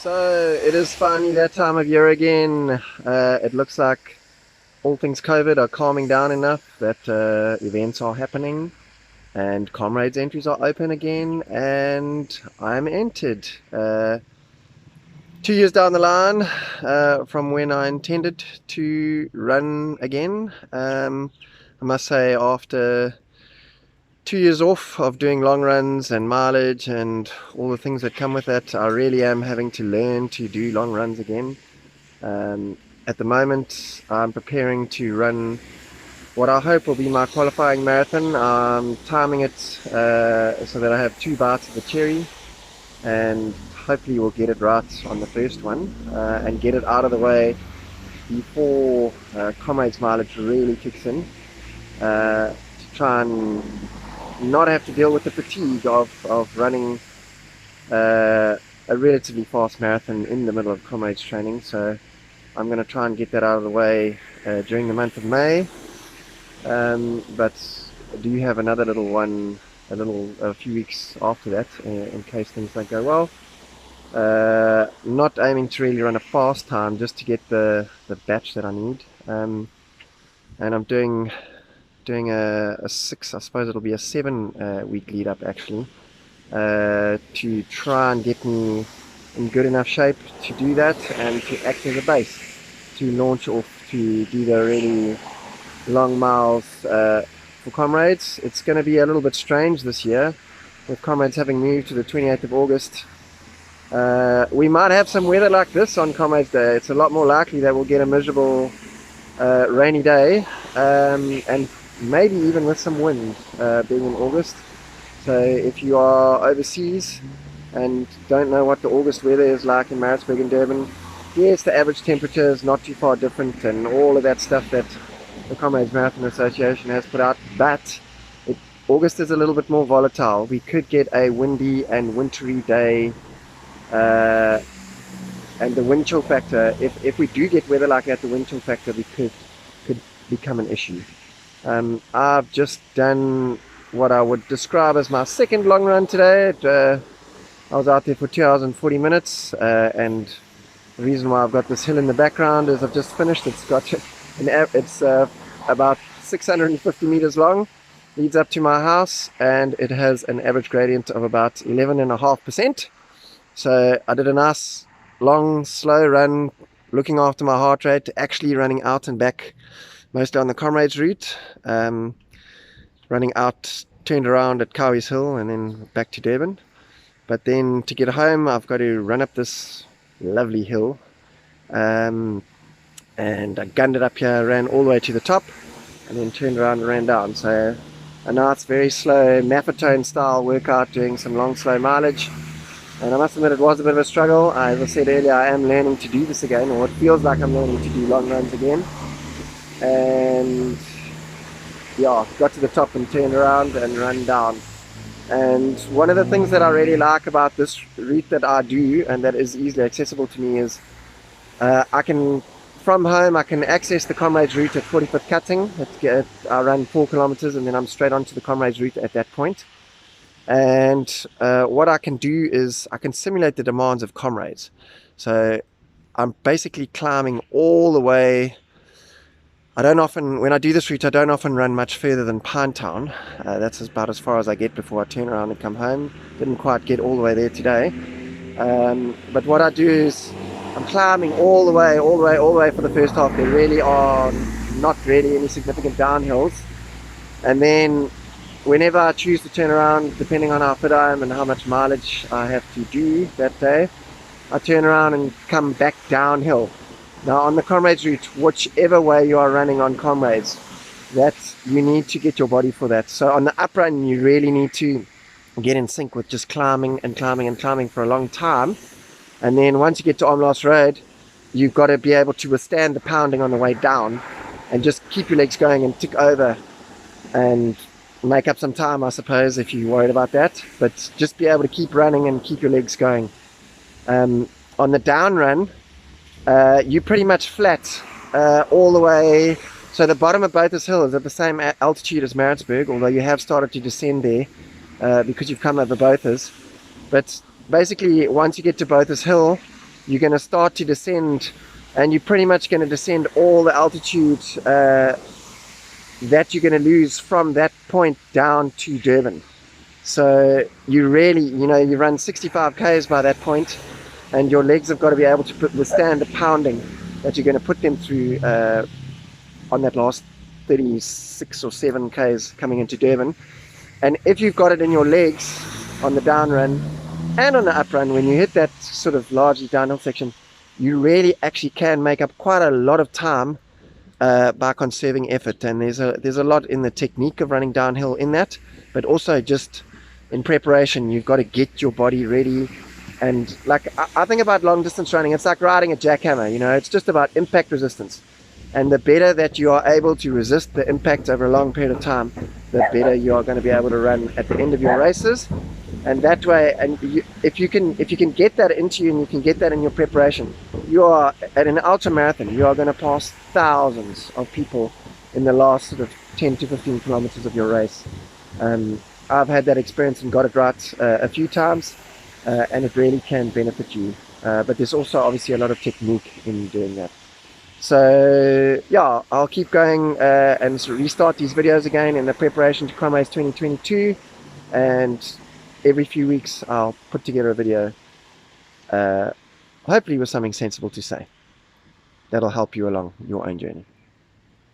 So it is finally that time of year again. It looks like all things COVID are calming down enough that events are happening and Comrades entries are open again, and I'm entered 2 years down the line from when I intended to run again. I must say, after 2 years off of doing long runs and mileage and all the things that come with that, I really am having to learn to do long runs again. At the moment, I'm preparing to run what I hope will be my qualifying marathon. I'm timing it so that I have 2 bites of the cherry, and hopefully we'll get it right on the first one and get it out of the way before Comrades mileage really kicks in, to try and not have to deal with the fatigue of running a relatively fast marathon in the middle of Comrades training. So I'm going to try and get that out of the way during the month of May, but I do have another little one a few weeks after that in case things don't go well. Not aiming to really run a fast time, just to get the batch that I need, and I'm doing a 6, I suppose it'll be a 7 week lead up actually, to try and get me in good enough shape to do that and to act as a base to launch off to do the really long miles for Comrades. It's going to be a little bit strange this year with Comrades having moved to the 28th of August. We might have some weather like this on Comrades Day. It's a lot more likely that we'll get a miserable rainy day, and maybe even with some wind being in August. So if you are overseas and don't know what the August weather is like in Maritzburg and Durban, yes, the average temperature is not too far different and all of that stuff that the Comrades Marathon Association has put out, but August is a little bit more volatile. We could get a windy and wintry day, and the wind chill factor, if we do get weather like that, the wind chill factor could become an issue. I've just done what I would describe as my second long run today. I was out there for 2 hours and 40 minutes, and the reason why I've got this hill in the background is I've just finished. It's about 650 meters long, leads up to my house, and it has an average gradient of about 11.5%. So I did a nice long slow run, looking after my heart rate, actually running out and back mostly on the Comrades route, running out, turned around at Cowie's Hill and then back to Durban. But then to get home I've got to run up this lovely hill, and I gunned it up here, ran all the way to the top and then turned around and ran down. So a nice very slow Maffetone style workout, doing some long slow mileage. And I must admit, it was a bit of a struggle. As I said earlier, I am learning to do this again, or it feels like I'm learning to do long runs again. And yeah, got to the top and turned around and run down. And one of the things that I really like about this route that I do, and that is easily accessible to me, is from home I can access the Comrades route at 45th Cutting. I run 4 kilometers and then I'm straight onto the Comrades route at that point. And what I can do is I can simulate the demands of Comrades. So I'm basically climbing all the way. When I do this route, I don't often run much further than Pinetown. That's about as far as I get before I turn around and come home. Didn't quite get all the way there today. But what I do is I'm climbing all the way for the first half. There really are not really any significant downhills. And then whenever I choose to turn around, depending on how fit I am and how much mileage I have to do that day, I turn around and come back downhill. Now on the Comrades route, whichever way you are running on Comrades, you need to get your body for that. So on the up run, you really need to get in sync with just climbing and climbing and climbing for a long time. And then once you get to Omlaas Road, you've got to be able to withstand the pounding on the way down and just keep your legs going and tick over and make up some time, I suppose, if you're worried about that. But just be able to keep running and keep your legs going. On the down run, you're pretty much flat all the way. So the bottom of Bothas Hill is at the same altitude as Maritzburg, although you have started to descend there because you've come over Bothas. But basically, once you get to Bothas Hill, you're going to start to descend, and you're pretty much going to descend all the altitude that you're going to lose from that point down to Durban. So you really, you run 65 k's by that point, and your legs have got to be able to withstand the pounding that you're going to put them through on that last 36 or 7 k's coming into Durban. And if you've got it in your legs on the down run and on the up run, when you hit that sort of largely downhill section, you really actually can make up quite a lot of time by conserving effort. And there's a lot in the technique of running downhill in that, but also just in preparation. You've got to get your body ready. And like I think about long distance running, it's like riding a jackhammer. It's just about impact resistance. And the better that you are able to resist the impact over a long period of time, the better you are going to be able to run at the end of your races. And that way, and if you can get that into you, and you can get that in your preparation, you are at an ultra marathon. You are going to pass thousands of people in the last sort of 10 to 15 kilometers of your race. I've had that experience and got it right a few times, and it really can benefit you. But there's also obviously a lot of technique in doing that. So yeah, I'll keep going and restart these videos again in the preparation to Comrades 2022, and every few weeks I'll put together a video, hopefully with something sensible to say that'll help you along your own journey.